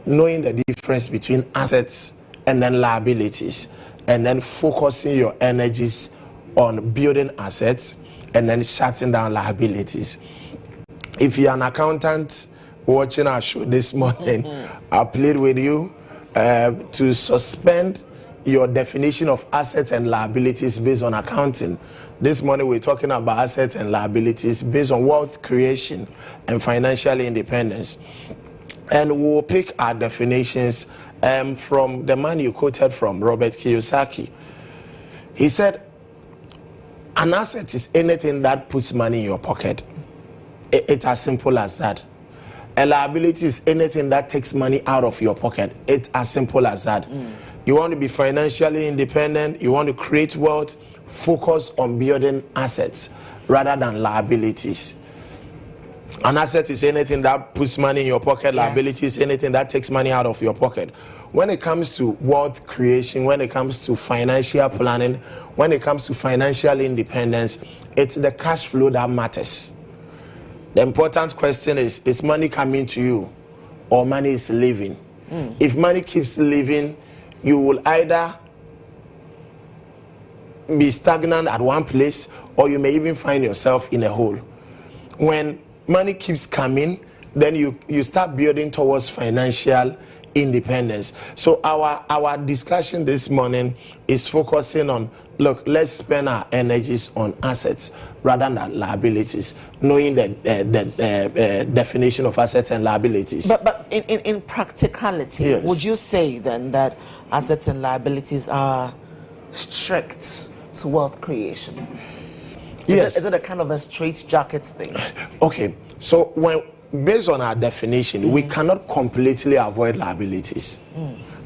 knowing the difference between assets and then liabilities, and then focusing your energies on building assets and then shutting down liabilities. If you're an accountant watching our show this morning, I plead with you to suspend your definition of assets and liabilities based on accounting. This morning we're talking about assets and liabilities based on wealth creation and financial independence. And we'll pick our definitions from the man you quoted from, Robert Kiyosaki. He said, an asset is anything that puts money in your pocket. It's as simple as that. A liability is anything that takes money out of your pocket. It's as simple as that. You want to be financially independent, you want to create wealth, focus on building assets rather than liabilities. An asset is anything that puts money in your pocket. Yes. Liability is anything that takes money out of your pocket. When it comes to wealth creation, when it comes to financial planning, when it comes to financial independence, it's the cash flow that matters. The important question is money coming to you or money is leaving? If money keeps leaving, you will either be stagnant at one place or you may even find yourself in a hole. When money keeps coming, then you start building towards financial independence. So our discussion this morning is focusing on, look, let's spend our energies on assets rather than liabilities, knowing the definition of assets and liabilities. But in practicality, yes, would you say then that assets and liabilities are strict to wealth creation? Yes. Is it a kind of a straitjacket thing? Okay, so based on our definition, we cannot completely avoid liabilities.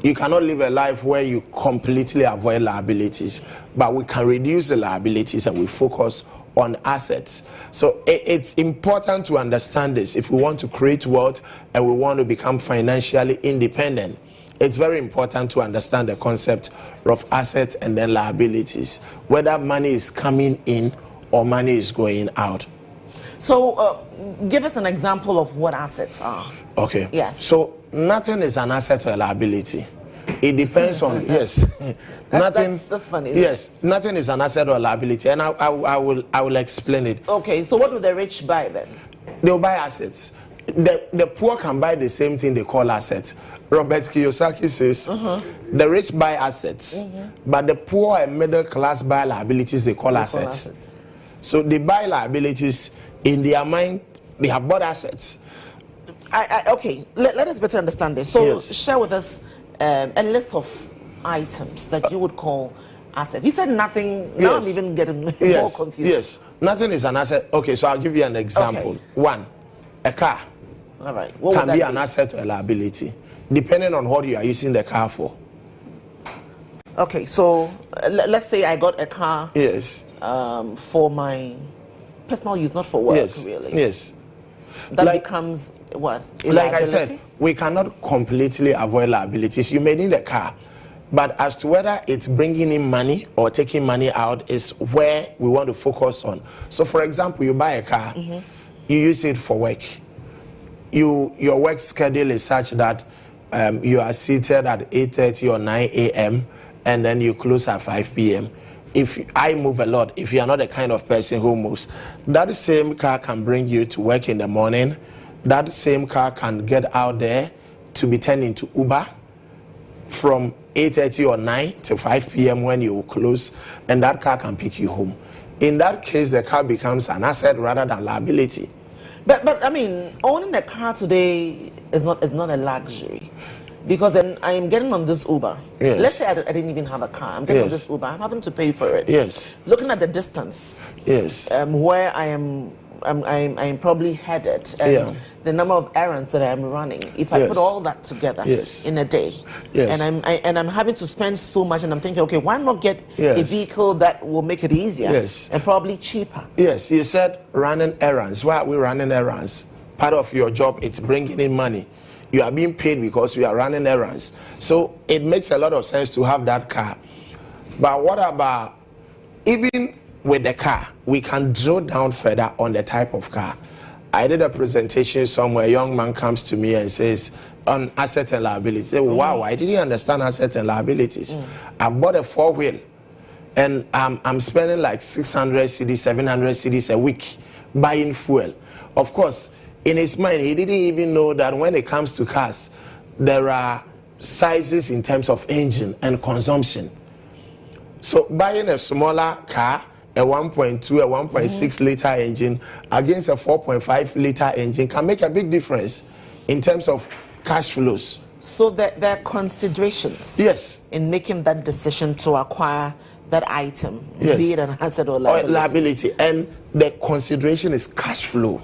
You cannot live a life where you completely avoid liabilities, but we can reduce the liabilities and we focus on assets. So it's important to understand this. If we want to create wealth and we want to become financially independent, it's very important to understand the concept of assets and then liabilities, whether money is coming in or money is going out. So give us an example of what assets are. Okay. Yes. So nothing is an asset or a liability. It depends on, yes. That's funny. Yes, nothing is an asset or a liability, and I will explain it. Okay, so what do the rich buy then? They'll buy assets. The poor can buy the same thing they call assets. Robert Kiyosaki says the rich buy assets, but the poor and middle class buy liabilities they call assets. So they buy liabilities, in their mind they have bought assets. Okay, let us better understand this. So yes, share with us a list of items that you would call assets. You said nothing. Now I'm even getting more confused. Yes, nothing is an asset. Okay, so I'll give you an example. Okay. One, a car. All right. Can be an asset or a liability, depending on what you are using the car for. Okay, so let's say I got a car. Yes. For my personal use, not for work. Yes. Really. Yes. That becomes what? Like I said, we cannot completely avoid liabilities. You may need a car, but as to whether it's bringing in money or taking money out is where we want to focus on. So, for example, you buy a car, you use it for work. Your work schedule is such that you are seated at 8:30 or 9 a.m. and then you close at 5 p.m. If I move a lot, if you are not the kind of person who moves, that same car can bring you to work in the morning. That same car can get out there to be turned into Uber from 8:30 or 9 to 5 p.m. when you close, and that car can pick you home. In that case, the car becomes an asset rather than liability. But I mean, owning a car today is not a luxury. Because then I am getting on this Uber. Yes. Let's say I didn't even have a car. I'm getting on this Uber. I'm having to pay for it. Yes. Looking at the distance. Yes. Where I am probably headed, and the number of errands that I am running. If I put all that together in a day, and I'm having to spend so much, and I'm thinking, okay, why not get a vehicle that will make it easier and probably cheaper? Yes. You said running errands. Why are we running errands? Part of your job, it's bringing in money. You are being paid because we are running errands. So it makes a lot of sense to have that car. But what about, even with the car, we can drill down further on the type of car. I did a presentation somewhere. A young man comes to me and says, on asset and liabilities. Say, wow, I didn't understand asset and liabilities. I bought a 4-wheel and I'm spending like 600 cedis, 700 cedis a week buying fuel. Of course, in his mind, he didn't even know that when it comes to cars, there are sizes in terms of engine and consumption. So buying a smaller car, a 1.2, a 1.6 liter engine against a 4.5 liter engine can make a big difference in terms of cash flows. So there are considerations in making that decision to acquire that item, be it an asset or liability. And the consideration is cash flow.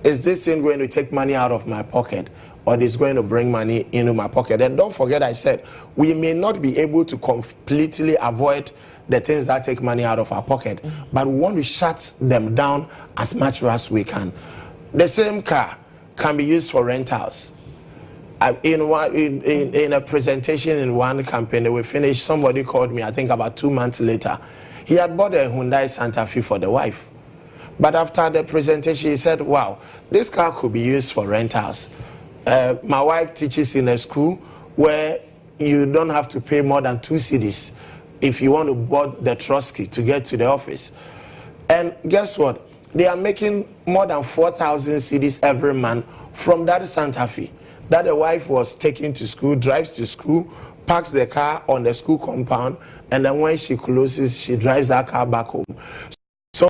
Is this thing going to take money out of my pocket, or is going to bring money into my pocket? And don't forget, I said we may not be able to completely avoid the things that take money out of our pocket, but we want to shut them down as much as we can. The same car can be used for rentals. In a presentation in one company, we finished, somebody called me, I think about 2 months later. He had bought a Hyundai Santa Fe for the wife. But after the presentation, he said, wow, this car could be used for rentals. My wife teaches in a school where you don't have to pay more than 2 cedis if you want to board the Trotsky to get to the office. And guess what? They are making more than 4,000 cedis every month from that Santa Fe that the wife was taking to school, drives to school, parks the car on the school compound, and then when she closes, she drives that car back home. So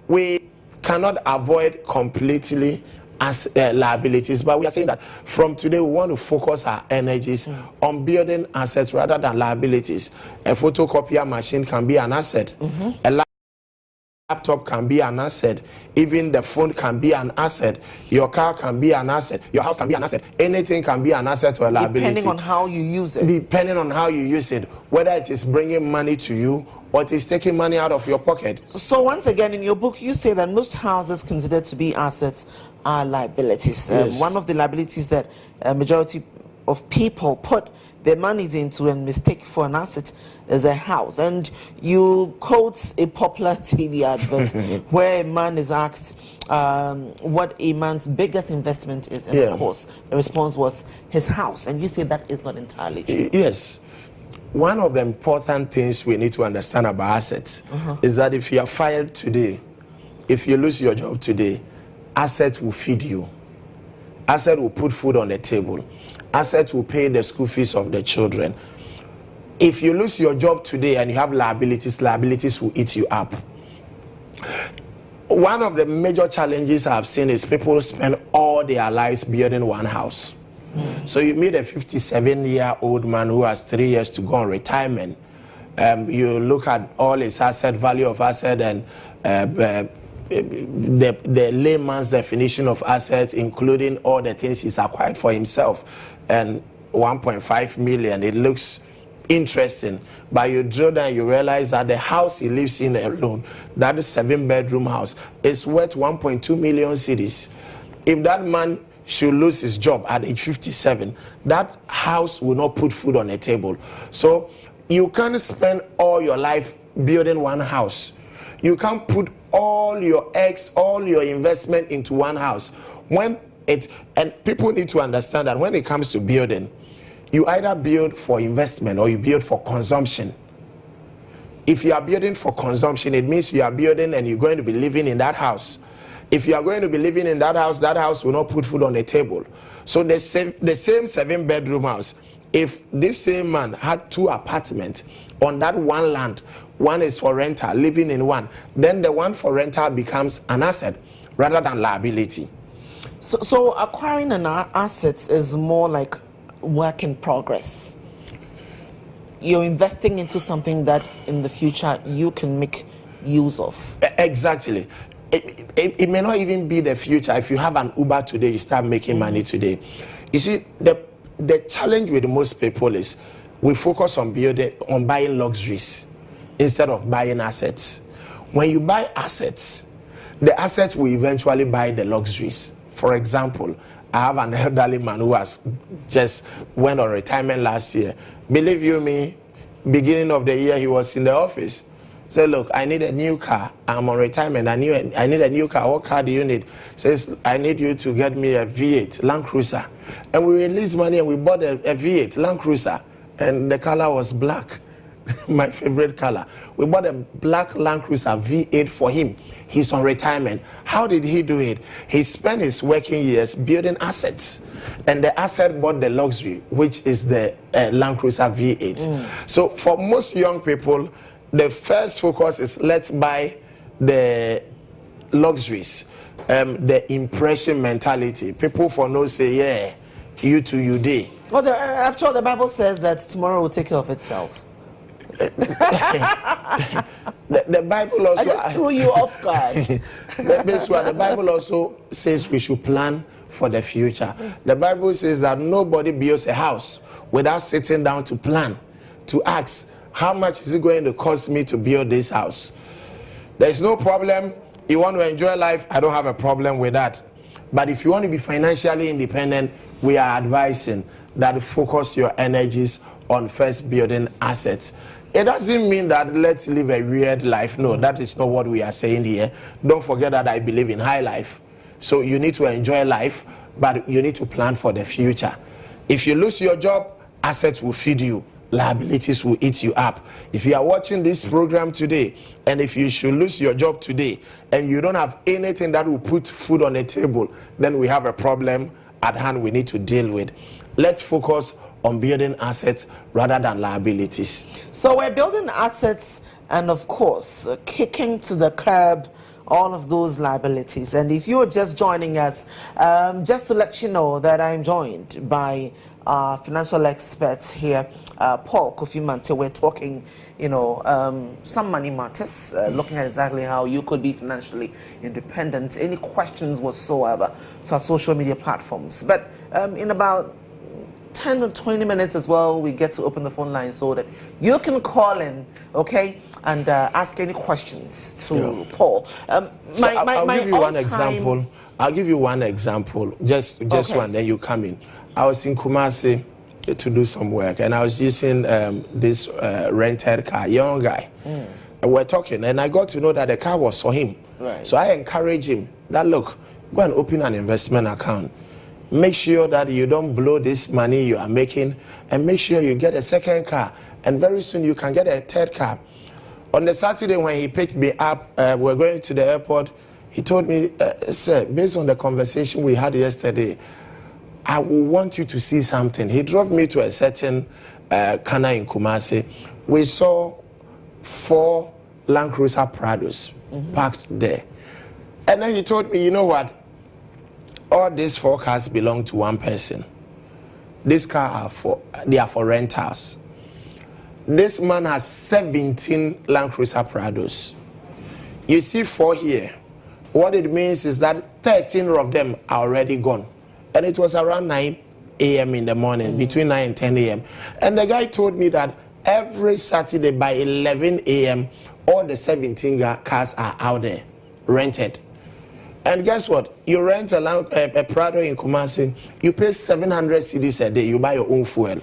we cannot avoid completely as liabilities, but we are saying that from today we want to focus our energies on building assets rather than liabilities. A photocopier machine can be an asset. A laptop can be an asset. Even the phone can be an asset. Your car can be an asset. Your house can be an asset. Anything can be an asset or a liability. Depending on how you use it. Depending on how you use it. Whether it is bringing money to you or it is taking money out of your pocket. So once again, in your book, you say that most houses considered to be assets are liabilities. One of the liabilities that a majority of people put their monies into and mistake for an asset is a house. And you quote a popular TV advert where a man is asked what a man's biggest investment is. And of course, the response was his house. And you say that is not entirely true. Yes. One of the important things we need to understand about assets is that if you are fired today, if you lose your job today, assets will feed you. Assets will put food on the table. Assets will pay the school fees of the children. If you lose your job today and you have liabilities, liabilities will eat you up. One of the major challenges I've seen is people spend all their lives building one house. So you meet a 57-year-old man who has 3 years to go on retirement. You look at all his asset, value of asset, and the layman's definition of assets, including all the things he's acquired for himself, and 1.5 million. It looks interesting, but you drill down, you realize that the house he lives in alone, that is 7-bedroom house, is worth 1.2 million cedis. If that man should lose his job at age 57, that house will not put food on the table. So you can't spend all your life building one house. You can't put all your eggs, all your investment into one house. And people need to understand that when it comes to building, you either build for investment or you build for consumption. If you are building for consumption, it means you are building and you're going to be living in that house. If you are going to be living in that house will not put food on the table. So the same 7-bedroom house, if this same man had 2 apartments on that one land, one is for rental, living in one, then the one for rental becomes an asset rather than liability. So acquiring an asset is more like work in progress. You're investing into something that in the future you can make use of. Exactly. It may not even be the future. If you have an Uber today, you start making money today. You see, the challenge with most people is we focus on buying luxuries instead of buying assets. When you buy assets, the assets will eventually buy the luxuries. For example, I have an elderly man who has just went on retirement last year. Believe you me, beginning of the year he was in the office. Say, look, I need a new car. I'm on retirement. I need a new car. What car do you need? Says, I need you to get me a V8 Land Cruiser. And we released money and we bought a V8 Land Cruiser. And the color was black. My favorite color. We bought a black Land Cruiser V8 for him. He's on retirement. How did he do it? He spent his working years building assets, and the asset bought the luxury, which is the Land Cruiser V8. So for most young people, the first focus is let's buy the luxuries, the impression mentality. People for no say, yeah, you too, you day. Well, after all, the Bible says that tomorrow will take care of itself. The Bible also. I just threw you off guard. The Bible also says we should plan for the future. The Bible says that nobody builds a house without sitting down to plan, to ask, how much is it going to cost me to build this house? There's no problem. You want to enjoy life, I don't have a problem with that. But if you want to be financially independent, we are advising that focus your energies on first building assets. It doesn't mean that let's live a weird life. No, that is not what we are saying here. Don't forget that I believe in high life. So you need to enjoy life, but you need to plan for the future. If you lose your job, assets will feed you. Liabilities will eat you up. If you are watching this program today, and if you should lose your job today, and you don't have anything that will put food on the table, then we have a problem at hand we need to deal with. Let's focus on building assets rather than liabilities. So we're building assets and, of course, kicking to the curb all of those liabilities. And if you're just joining us, just to let you know that I'm joined by financial experts here, Paul Kofi Mante. We're talking, some money matters, looking at exactly how you could be financially independent. Any questions whatsoever to our social media platforms. But in about 10 or 20 minutes as well, we get to open the phone line so that you can call in, okay, and ask any questions to Paul. I'll give you one example. I'll give you one example, just okay. One, then you come in. I was in Kumasi to do some work, and I was using this rented car, young guy. And we're talking, and I got to know that the car was for him. Right. So I encourage him that, look, go and open an investment account. Make sure that you don't blow this money you are making, and make sure you get a second car, and very soon you can get a third car. On the Saturday when he picked me up, we're going to the airport, he told me, sir, based on the conversation we had yesterday, I will want you to see something. He drove me to a certain corner in Kumasi. We saw 4 Land Cruiser Prados parked there. And then he told me, you know what? All these 4 cars belong to one person. These cars they are for rentals. This man has 17 Land Cruiser Prados. You see 4 here. What it means is that 13 of them are already gone. And it was around 9 a.m. in the morning, between 9 and 10 a.m. And the guy told me that every Saturday by 11 a.m., all the 17 cars are out there, rented. And guess what? You rent a Prado in Kumasi, you pay 700 cedis a day, you buy your own fuel,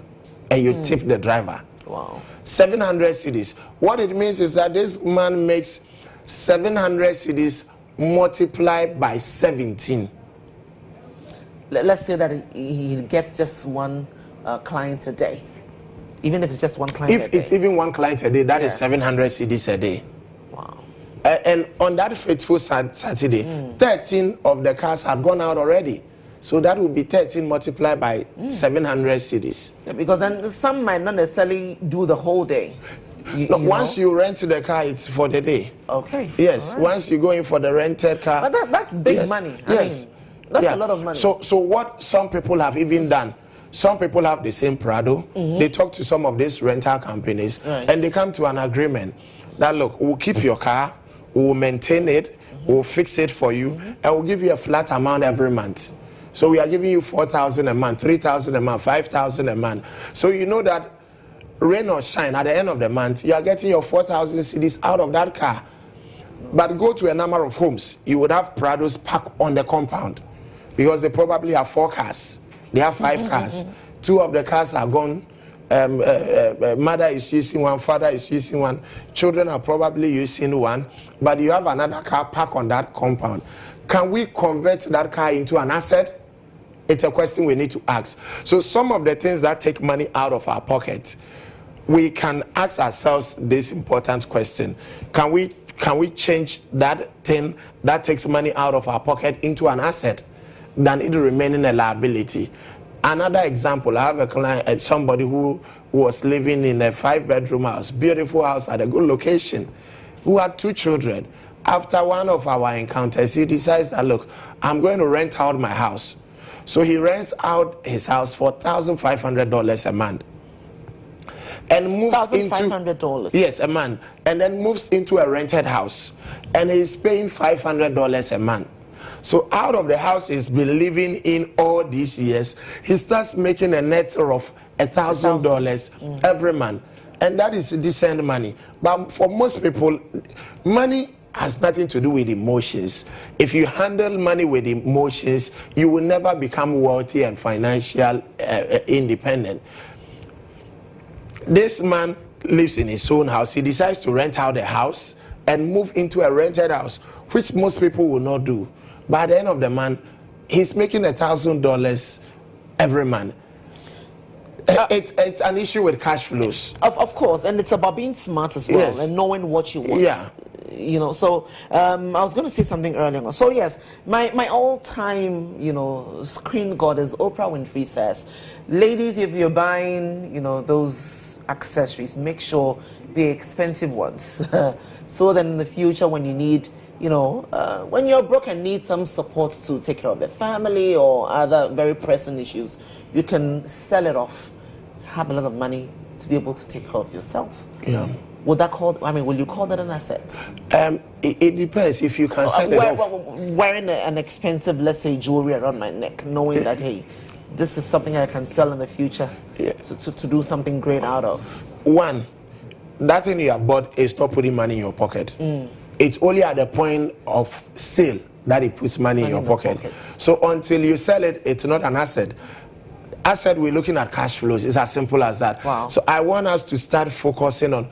and you tip the driver. Wow. 700 cedis. What it means is that this man makes 700 cedis multiplied by 17. Let's say that he gets just one client a day. Even if it's just one client a day. If it's even one client a day, that is 700 cedis a day. Wow. And on that fateful Saturday, 13 of the cars had gone out already. So that would be 13 multiplied by 700 cedis. Yeah, because then some might not necessarily do the whole day. Once you rent the car, it's for the day. Okay. Yes. Right. Once you go in for the rented car. But that's big money. I mean, that's a lot of money. So what some people have even done, some people have the same Prado. They talk to some of these rental companies, and they come to an agreement that, look, we'll keep your car, we'll maintain it, we'll fix it for you, and we'll give you a flat amount every month. So we are giving you 4,000 a month, 3,000 a month, 5,000 a month. So you know that rain or shine, at the end of the month, you are getting your 4,000 cedis out of that car. But go to a number of homes, you would have Prados parked on the compound, because they probably have 4 cars. They have 5 cars. 2 of the cars are gone mother is using one, father is using one, children are probably using one, but you have another car parked on that compound. Can we convert that car into an asset? It's a question we need to ask. So some of the things that take money out of our pocket, we can ask ourselves this important question. Can we change that thing that takes money out of our pocket into an asset than it remaining a liability? Another example, I have a client, somebody who was living in a 5-bedroom house, beautiful house at a good location, who had 2 children. After one of our encounters, he decides that, look, I'm going to rent out my house. So he rents out his house for $1,500 a month. And moves into $1,500. Yes, a month, and then moves into a rented house, and he's paying $500 a month. So out of the house he's been living in all these years, he starts making a net of $1,000 every month, and that is decent money. But for most people, money has nothing to do with emotions. If you handle money with emotions, you will never become wealthy and financial independent. This man lives in his own house. He decides to rent out the house and move into a rented house, which most people will not do. By the end of the month, he's making $1,000 every month. It's an issue with cash flows. Of course, and it's about being smart as well, yes, and knowing what you want. Yeah. You know, so I was going to say something earlier. So yes, my all-time, screen goddess Oprah Winfrey says, ladies, if you're buying, those accessories, make sure they're expensive ones. So then in the future, when you need, when you're broke and need some support to take care of the family or other very pressing issues, you can sell it off, have a lot of money to be able to take care of yourself. Yeah. Will you call that an asset? It depends. If you can sell it off. Wearing an expensive, let's say, jewelry around my neck, knowing that, hey, this is something I can sell in the future, yeah, to do something great out of. One, that thing you have bought is not putting money in your pocket. It's only at the point of sale that it puts money in your pocket. So until you sell it, it's not an asset. Asset, we're looking at cash flows. It's as simple as that. Wow. So I want us to start focusing on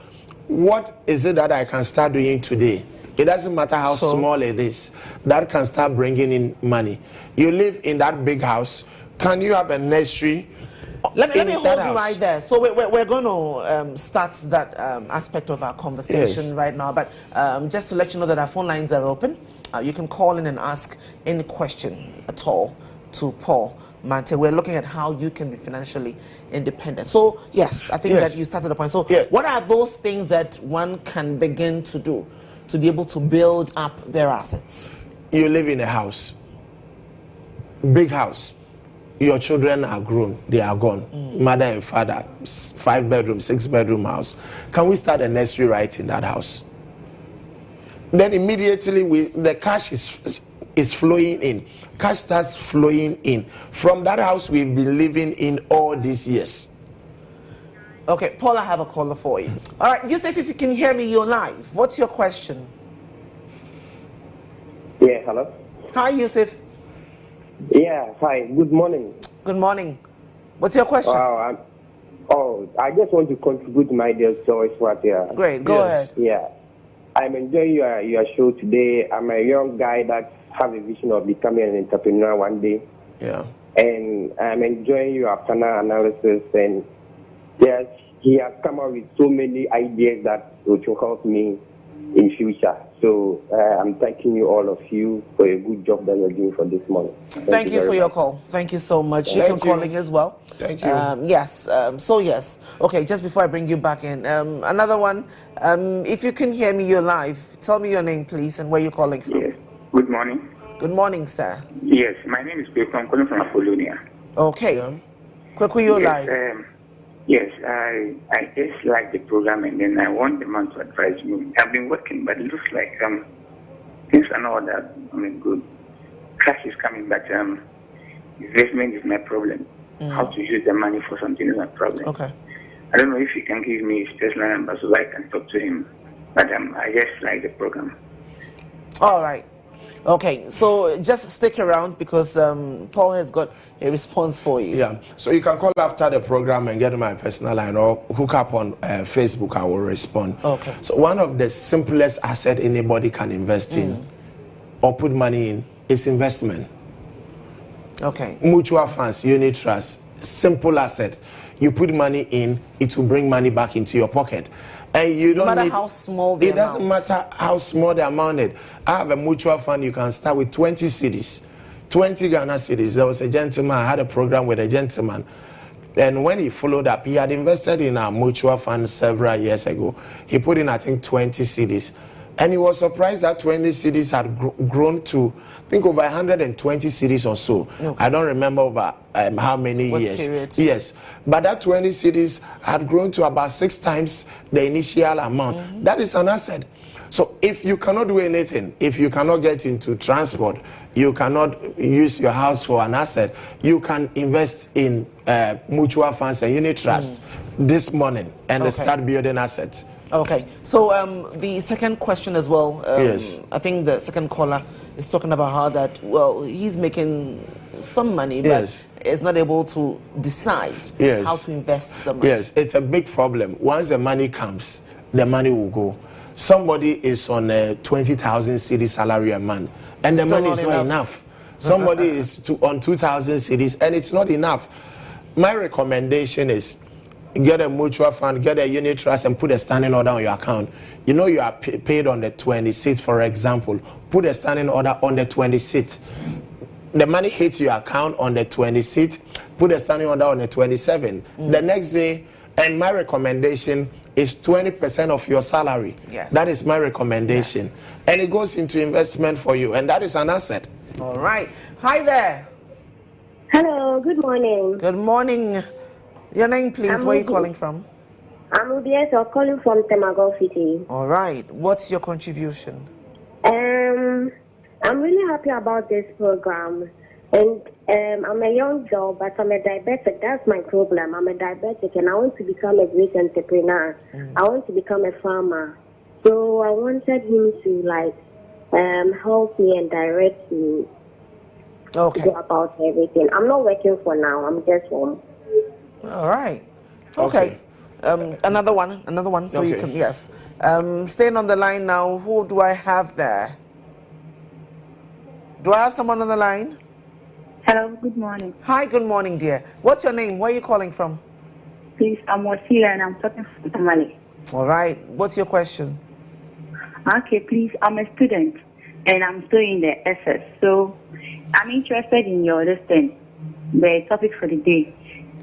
what is it that I can start doing today. It doesn't matter how small it is, that can start bringing in money. You live in that big house. Can you have a nursery? Let me hold you right there. So we're going to start that aspect of our conversation right now. But just to let you know that our phone lines are open. You can call in and ask any question at all to Paul Mante. We're looking at how you can be financially independent. So yes, I think that you started the point. So what are those things that one can begin to do to be able to build up their assets? You live in a house, big house. Your children are grown, they are gone. Mother and father, 5-bedroom, 6-bedroom house. Can we start a nursery right in that house? Then immediately the cash is flowing in. Cash starts flowing in from that house we've been living in all these years. Okay, Paul, I have a caller for you. All right, Yusuf, if you can hear me, you're live. What's your question? Yeah, hello. Hi, Yusuf. Yeah, hi. Good morning. Good morning. What's your question? I just want to contribute my dear choice. Great, go ahead. Yeah, I'm enjoying your show today. I'm a young guy that have a vision of becoming an entrepreneur one day. Yeah. And I'm enjoying your panel analysis. And yes, he has come up with so many ideas that will help me in future. So I'm thanking you, all of you, for a good job that you're doing for this morning. Thank you for your call. Thank you so much. You can call in as well. Thank you. Yes. Yes. Okay, just before I bring you back in, another one. If you can hear me, you're live. Tell me your name, please, and where you're calling from. Yes. Good morning. Good morning, sir. Yes, my name is Kweku. I'm calling from Apollonia. Okay. Kweku, you're live. Yes, I just like the program, and then I want the man to advise me. I've been working, but it looks like things are not that good. Cash is coming, but investment is my problem. How to use the money for something is my problem. Okay. I don't know if you can give me his personal number so I can talk to him. But I just like the program. All right. Okay, so just stick around because Paul has got a response for you. Yeah, so you can call after the program and get my personal line or hook up on Facebook. I will respond. Okay. So one of the simplest asset anybody can invest in or put money in is investment. Okay. Mutual funds, unit trust, simple asset. You put money in, it will bring money back into your pocket. And you don't matter need, how small the it amount. doesn't matter how small the amount is. I have a mutual fund. You can start with 20 cedis, 20 Ghana cedis. There was a gentleman, I had a program with a gentleman, and when he followed up, he had invested in a mutual fund several years ago. He put in, I think, 20 cedis. And he was surprised that 20 cedis had grown to, I think, over 120 cedis or so. Okay. I don't remember over how many years. Period? Yes. But that 20 cedis had grown to about 6 times the initial amount. That is an asset. So if you cannot do anything, if you cannot get into transport, you cannot use your house for an asset, you can invest in mutual funds and unit trust this morning and start building assets. Okay, so the second question as well, yes. I think the second caller is talking about how that, well, he's making some money, but yes. is not able to decide yes. how to invest the money. Yes, it's a big problem. Once the money comes, the money will go. Somebody is on a 20,000 cedi salary a month, and the money is not enough. Somebody is on 2,000 cedis, and it's not enough. My recommendation is, get a mutual fund, get a unit trust, and put a standing order on your account. You know you are paid on the 26th, for example. Put a standing order on the 26th. The money hits your account on the 26th. Put a standing order on the 27th. The next day, and my recommendation is 20% of your salary. Yes. That is my recommendation. Yes. And it goes into investment for you, and that is an asset. All right. Hi there. Hello, good morning. Good morning. Your name, please. Where are you calling from? I'm Udiesa, calling from Temago City. All right. What's your contribution? I'm really happy about this program. And I'm a young girl, but I'm a diabetic. That's my problem. I'm a diabetic, and I want to become a great entrepreneur. I want to become a farmer. So I wanted him to, help me and direct me to go about everything. I'm not working for now. I'm just home. All right. Okay. Another one. So you can, yes. Staying on the line now. Who do I have there? Do I have someone on the line? Hello, good morning. Hi, good morning, dear. What's your name? Where are you calling from? Please, I'm Wasila and I'm talking from Tamale. All right. What's your question? Okay, please. I'm a student and I'm still in the SS. So I'm interested in your listing, the topic for the day.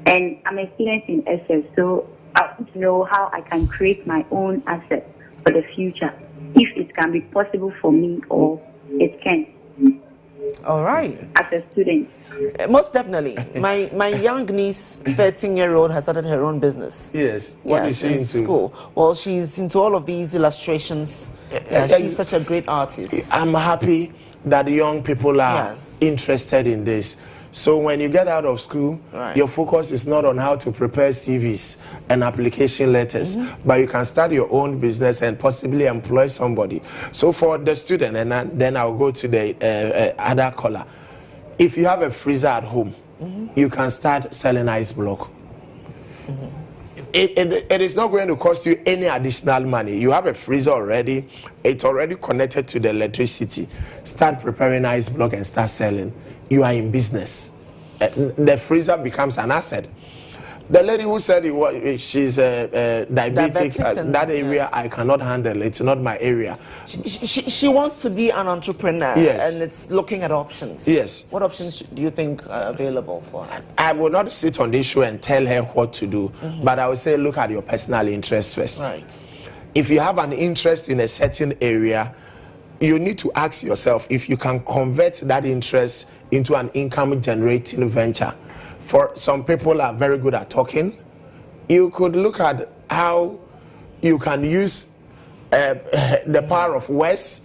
And I'm a student in SS, so I want to know how I can create my own asset for the future, if it can be possible for me or it can. All right. As a student. Most definitely. My young niece, 13-year-old, has started her own business. Yes. What is she into? School. Well, she's into all of these illustrations. She's such a great artist. I'm happy that young people are interested in this. So when you get out of school, your focus is not on how to prepare CVs and application letters, but you can start your own business and possibly employ somebody. So for the student, and then I'll go to the other caller. If you have a freezer at home, you can start selling ice block. It is not going to cost you any additional money. You have a freezer already. It's already connected to the electricity. Start preparing ice block and start selling. You are in business. The freezer becomes an asset. The lady who said she's diabetic, that area I cannot handle. It's not my area. She wants to be an entrepreneur, and it's looking at options. Yes. What options do you think are available for her? I will not sit on this show and tell her what to do, but I will say look at your personal interest first. Right. If you have an interest in a certain area, you need to ask yourself if you can convert that interest into an income generating venture. For some people are very good at talking. You could look at how you can use the power of words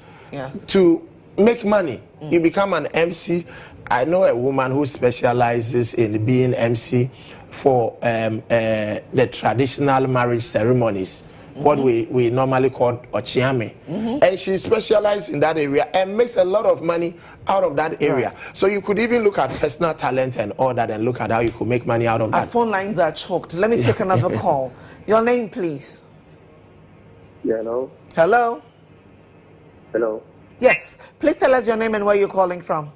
to make money. You become an MC. I know a woman who specializes in being MC for the traditional marriage ceremonies. what we normally call ochiame. And she specializes in that area and makes a lot of money out of that area. So you could even look at personal talent and all that and look at how you could make money out of that. Our phone lines are choked. Let me take another call. Your name, please. Yeah, hello. Hello. Hello. Yes. Please tell us your name and where you're calling from.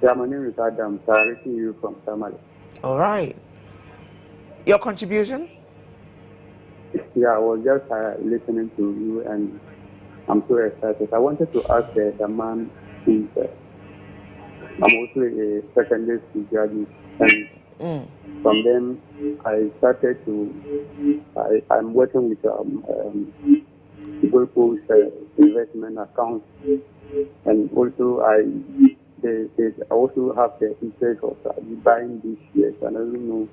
Yeah, my name is Adam. So I'm reaching you from Tamale. All right. Your contribution? Yeah, I was just listening to you and I'm so excited. I wanted to ask the man who I'm also a secondary school graduate, and from then I started to, I'm working with Gold Coast investment accounts, and also they also have the interest of buying these shares, and I don't know.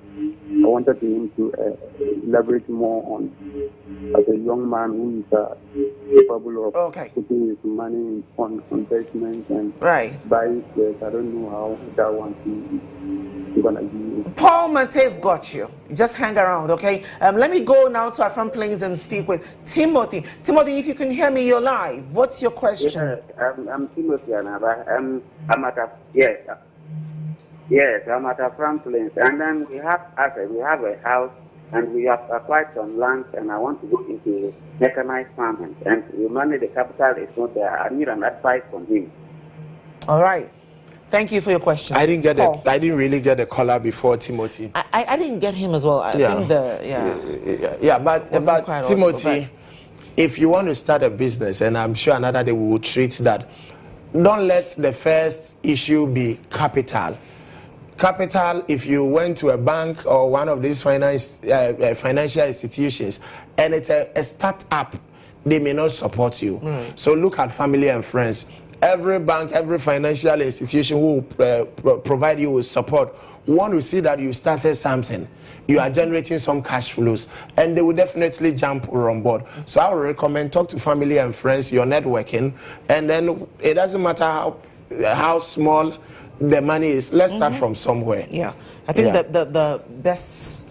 I wanted him to elaborate more on, as a young man who is capable of putting his money on investment and buying shares. I don't know how that one is going to be. Paul Mante's got you. Just hang around, okay? Let me go now to our front planes and speak with Timothy. Timothy, if you can hear me, you're live. What's your question? Yes, I'm Timothy, and I'm at a yes, I'm at a front planes, and then we have a house, and we have acquired some land, and I want to go into mechanized farming, and the money, the capital is not there. I need an advice from him. All right. Thank you for your question. I didn't get it. I didn't really get the caller before Timothy. I didn't get him as well. I think but Timothy, if you want to start a business, and I'm sure another day we will treat that, don't let the first issue be capital. Capital, if you went to a bank or one of these financial institutions and it's a startup, they may not support you. So look at family and friends. Every bank, every financial institution will provide you with support. Want to see that you started something, you are generating some cash flows, and they will definitely jump on board. So I would recommend talk to family and friends, your networking, and then it doesn't matter how small the money is. Let's start from somewhere. Yeah, I think that the best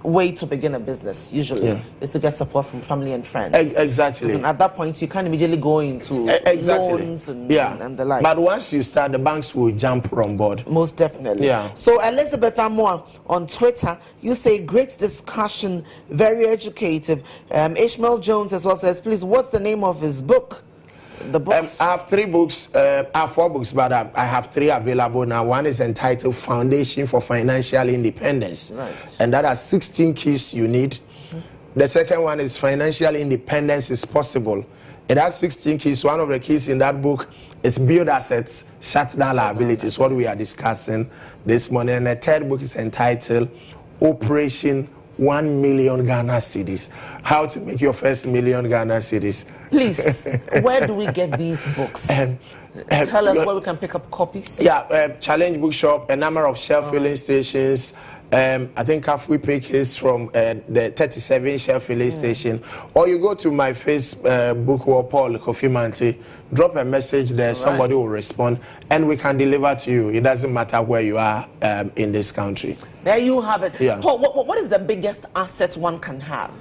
way to begin a business usually is to get support from family and friends. Exactly. And at that point, you can't immediately go into loans and the like. But once you start, the banks will jump on board. Most definitely. Yeah. So Elizabeth Amoa on Twitter, you say great discussion, very educative. Ishmael Jones as well says, please, what's the name of his book? The books? I have 3 books. I have 4 books, but I have 3 available now. One is entitled Foundation for Financial Independence. Right. And that has 16 keys you need. The second one is Financial Independence is Possible. It has 16 keys. One of the keys in that book is Build Assets, Shut Down Liabilities, what we are discussing this morning. And the third book is entitled Operation 1 million Ghana cedis. How to make your first million Ghana cedis. Please, where do we get these books? Tell us where we can pick up copies. Yeah, Challenge Bookshop, a number of shelf filling stations. I think Kafui Pick is from the 37 shelf filling station. Or you go to my Facebook wall, Paul Kofi Mante, drop a message there, somebody will respond, and we can deliver to you. It doesn't matter where you are in this country. There you have it. Yeah. Paul, what is the biggest asset one can have?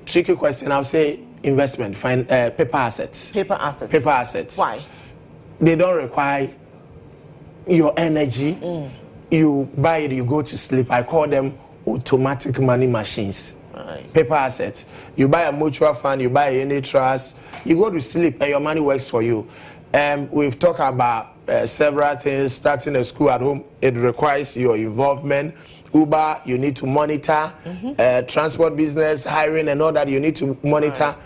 Tricky question. I'll say investment, paper assets. Paper assets. Paper assets. Why? They don't require your energy. You buy it, you go to sleep. I call them automatic money machines. Right. Paper assets. You buy a mutual fund, you buy a unit trust, you go to sleep and your money works for you. We've talked about several things. Starting a school at home, it requires your involvement. Uber, you need to monitor. Transport business, hiring and all that, you need to monitor. Right.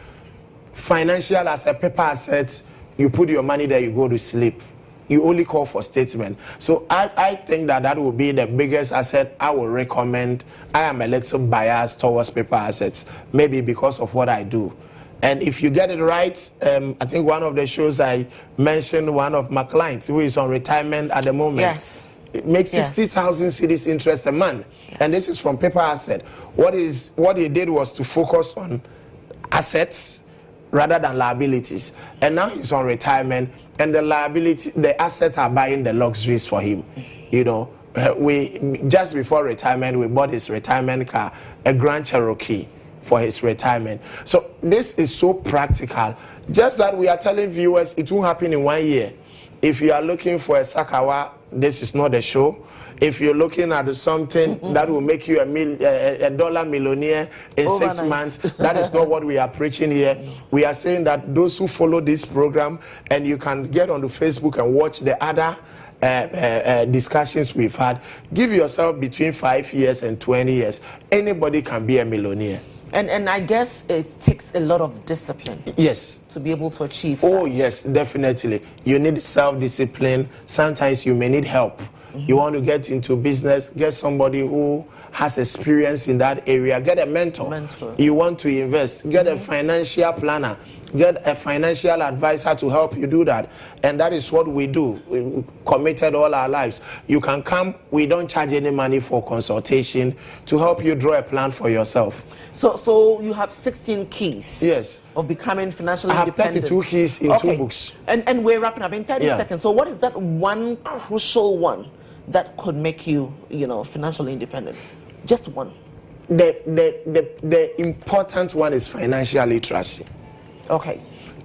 Financial as a paper asset, you put your money there, you go to sleep. You only call for statement. So I think that will be the biggest asset I will recommend. I am a little biased towards paper assets, maybe because of what I do. And if you get it right, I think one of the shows I mentioned, one of my clients who is on retirement at the moment. Yes. It makes 60,000 cedis interest a month. Yes. And this is from paper asset. What he did was to focus on assets rather than liabilities. And now he's on retirement, and the assets are buying the luxuries for him. we just before retirement, we bought his retirement car, a Grand Cherokee, for his retirement. So this is so practical. Just that we are telling viewers it won't happen in 1 year. If you are looking for a Sakawa, this is not a show. If you're looking at something that will make you a dollar millionaire in overnight. 6 months, that is not what we are preaching here. We are saying that those who follow this program, and you can get onto Facebook and watch the other discussions we've had, give yourself between 5 years and 20 years. Anybody can be a millionaire. And I guess it takes a lot of discipline. Yes. To be able to achieve that. Yes, definitely. You need self-discipline. Sometimes you may need help. You want to get into business, get somebody who has experience in that area, get a mentor. You want to invest, get a financial planner, get a financial advisor to help you do that. And that is what we do. We committed all our lives. You can come, we don't charge any money for consultation to help you draw a plan for yourself. So you have 16 keys. Yes. Of becoming financially independent. I have 32 keys in 2 books. And we're wrapping up in 30 seconds. So what is that one crucial one that could make you, financially independent? Just one. The important one is financial literacy. Okay.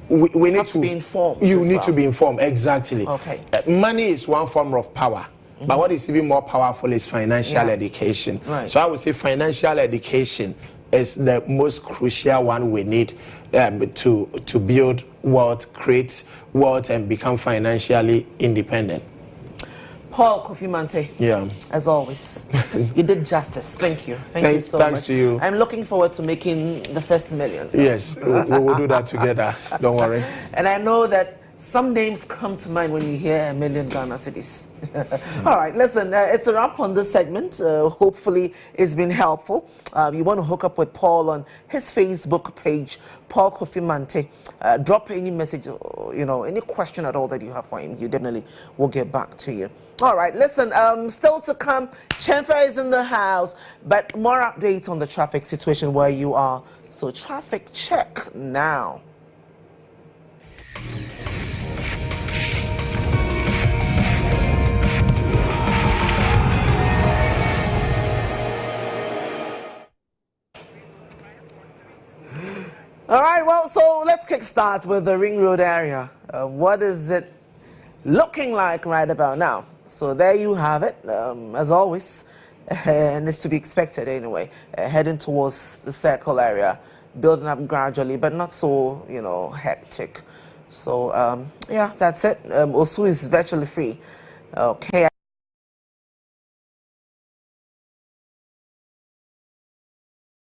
We need to be informed. You need to be informed, exactly. Okay. Money is one form of power, but what is even more powerful is financial education. Right. So I would say financial education is the most crucial one we need to build wealth, create wealth, and become financially independent. Paul Kofi Mante, as always, you did justice. Thank you. Thank you so much. Thanks to you. I'm looking forward to making the first million. Yes, we will do that together. Don't worry. And I know that some names come to mind when you hear $1 million Ghana cedis. All right, listen, it's a wrap on this segment. Hopefully it's been helpful. You want to hook up with Paul on his Facebook page, Paul Kofi Mante. Drop any message, any question at all that you have for him. You definitely will get back to you. All right, listen, still to come, Chenfa is in the house, but more updates on the traffic situation where you are. So traffic check now. All right, well, so let's kickstart with the Ring Road area. What is it looking like right about now? So there you have it, as always, and it's to be expected anyway, heading towards the circle area, building up gradually, but not so, hectic. So, yeah, that's it. Osu is virtually free. Okay.